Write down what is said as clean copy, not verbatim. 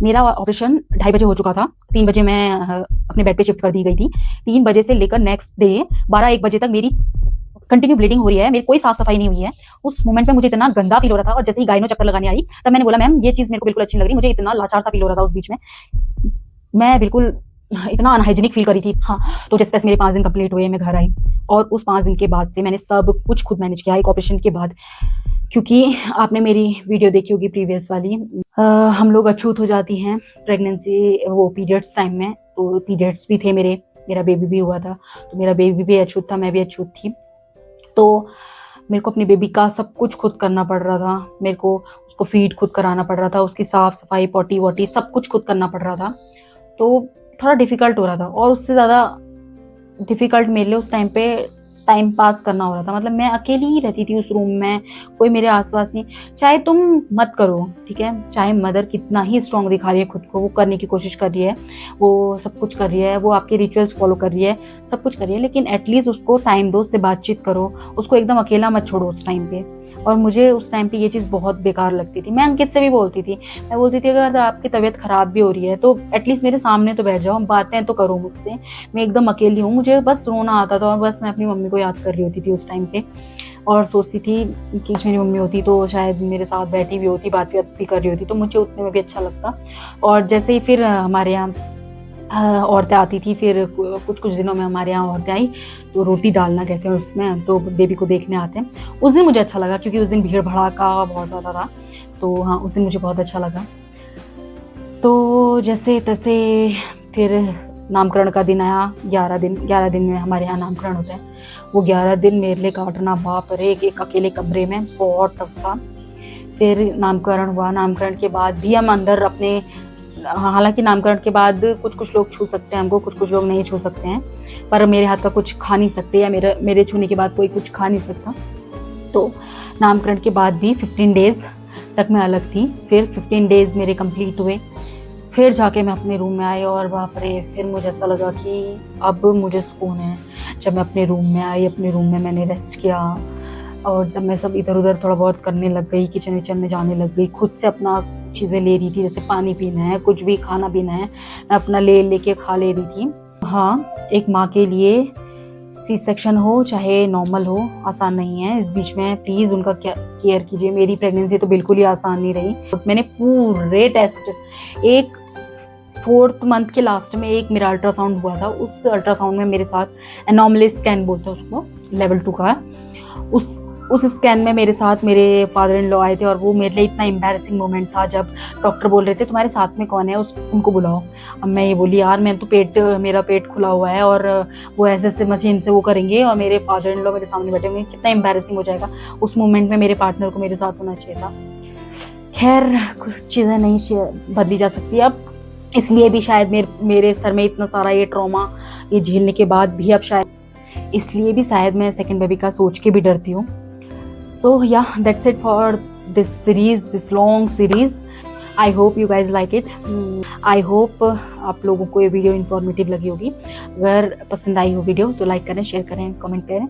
मेरा ऑपरेशन 2:30 बजे हो चुका था। 3 बजे मैं अपने बेड पे शिफ्ट कर दी गई थी। 3 बजे से लेकर नेक्स्ट डे 12-1 बजे तक मेरी कंटिन्यू ब्लीडिंग हो रही है, मेरी कोई साफ-सफाई नहीं हुई है। उस मोमेंट पे मुझे इतना गंदा फ़ील हो रहा था और जैसे ही गायनो चक्कर लगाने आई, तब मैंने बोला, "मैम, ये चीज़ मेरे को बिल्कुल अच्छी नहीं लग रही।" मुझे इतना लाचार-सा फ़ील हो रहा था उस बीच में। मैं बिल्कुल इतना अनहाइजीनिक फ़ील कर रही थी। हाँ, तो जैसे-तैसे मेरे 5 दिन कंप्लीट हुए, मैं घर आई और उस 5 दिन के बाद से मैंने सब कुछ खुद मैनेज किया एक ऑपरेशन के बाद। क्योंकि आपने मेरी वीडियो देखी होगी प्रीवियस वाली। हम लोग अछूत हो जाती हैं प्रेगनेंसी वो पीरियड्स टाइम में, तो पीरियड्स भी थे मेरा बेबी भी हुआ था, तो मेरा बेबी भी अछूत था, मैं भी अछूत थी। तो मेरे को अपनी बेबी का सब कुछ खुद करना पड़ रहा था। मेरे को उसको फीड खुद कराना पड़ रहा था, उसकी साफ-सफाई, पॉटी-वॉटी सब कुछ खुद करना पड़ रहा था। तो थोड़ा डिफ़िकल्ट हो रहा था और उससे ज़्यादा डिफ़िकल्ट मेरे लिए उस टाइम पे टाइम पास करना हो रहा था। मतलब मैं अकेली ही रहती थी उस रूम में, कोई मेरे आस-पास नहीं। चाहे तुम मत करो, ठीक है? चाहे मदर कितना ही स्ट्रॉन्ग दिखा रही है खुद को, वो करने की कोशिश कर रही है, वो सब कुछ कर रही है, वो आपके रिचुअल्स फ़ॉलो कर रही है, सब कुछ कर रही है, लेकिन एट लीस्ट उसको टाइम दो, उससे बातचीत करो, उसको एकदम अकेला मत छोड़ो उस टाइम पे। और मुझे उस टाइम पे ये चीज़ बहुत बेकार लगती थी। मैं अंकित से भी बोलती थी, मैं बोलती थी, "अगर आपकी तबीयत ख़राब भी हो रही है, तो एट लीस्ट मेरे सामने तो बैठ जाओ, बातें तो करो मुझसे। मैं एकदम अकेली हूँ, मुझे बस रोना आता था और बस मैं अपनी मम्मी को याद कर रही होती थी उस टाइम पे और सोचती थी कि मेरी मम्मी होती तो शायद मेरे साथ बैठी हुई होती, बात-वात भी कर रही होती, तो मुझे उतने में भी अच्छा लगता। और जैसे ही फिर हमारे यहाँ औरतें आती थी, फिर कुछ-कुछ दिनों में हमारे यहाँ औरतें आई, तो रोटी डालना कहते हैं उसमें, तो बेबी को देखने आते हैं। उस दिन मुझे अच्छा लगा क्योंकि उस दिन भीड़-भड़ाका बहुत ज़्यादा था, तो हाँ, उस दिन मुझे बहुत अच्छा लगा। तो जैसे-तैसे फिर नामकरण का दिन आया, 11 दिन में हमारे यहाँ नामकरण होता है। वो 11 दिन मेरे लिए काटना, बाप रे! एक अकेले कमरे में बहुत टफ था। फिर नामकरण हुआ, नामकरण के बाद भी हम अंदर अपने हालाँकि नामकरण के बाद कुछ-कुछ लोग छू सकते हैं हमको, कुछ-कुछ लोग नहीं छू सकते हैं, पर मेरे हाथ का कुछ खा नहीं सकते या मेरे छूने के बाद कोई कुछ खा नहीं सकता। तो नामकरण के बाद भी 15 डेज़ तक मैं अलग थी। फिर 15 डेज़ मेरे कंप्लीट हुए। फिर जाके मैं अपने रूम में आई और बाप रे! फिर मुझे ऐसा लगा कि अब मुझे सुकून है। जब मैं अपने रूम में आई, अपने रूम में मैंने रेस्ट किया और जब मैं सब इधर-उधर थोड़ा बहुत करने लग गई, किचन-विचन में जाने लग गई, खुद से अपना चीज़ें ले रही थी, जैसे पानी पीना है, कुछ भी खाना-पीना है, मैं अपना लेके खा ले रही थी। हाँ, एक माँ के लिए सी सेक्शन हो चाहे नॉर्मल हो, आसान नहीं है। इस बीच में प्लीज़ उनका केयर कीजिए। मेरी प्रेगनेंसी तो बिल्कुल ही आसान नहीं रही। मैंने पूरे टेस्ट एक 4th मंथ के लास्ट में एक मेरा अल्ट्रासाउंड हुआ था। उस अल्ट्रासाउंड में मेरे साथ एनोमली स्कैन बोलते हैं उसको, लेवल 2 का। उस स्कैन में मेरे साथ मेरे फादर इन लॉ आए थे और वो मेरे लिए इतना एम्बैरेसिंग मोमेंट था जब डॉक्टर बोल रहे थे तुम्हारे साथ में कौन है, उनको बुलाओ। अब मैं ये बोली, यार मैं तो मेरा पेट खुला हुआ है और वो ऐसे मशीन से वो करेंगे और मेरे फादर इन लॉ मेरे सामने बैठे होंगे, कितना एम्बैरेसिंग हो जाएगा। उस मोमेंट में मेरे पार्टनर को मेरे साथ होना चाहिए था। खैर, कुछ चीज़ें नहीं बदली जा सकती अब, इसलिए भी शायद मेरे सर में इतना सारा ये ट्रॉमा ये झेलने के बाद भी अब शायद इसलिए भी शायद मैं सेकंड बेबी का सोच के भी डरती हूँ। So yeah, that's it for this series, this long series. I hope you guys like it. I hope आप लोगों को ये वीडियो इन्फॉर्मेटिव लगी होगी। अगर पसंद आई हो वीडियो तो लाइक करें, शेयर करें, कमेंट करें।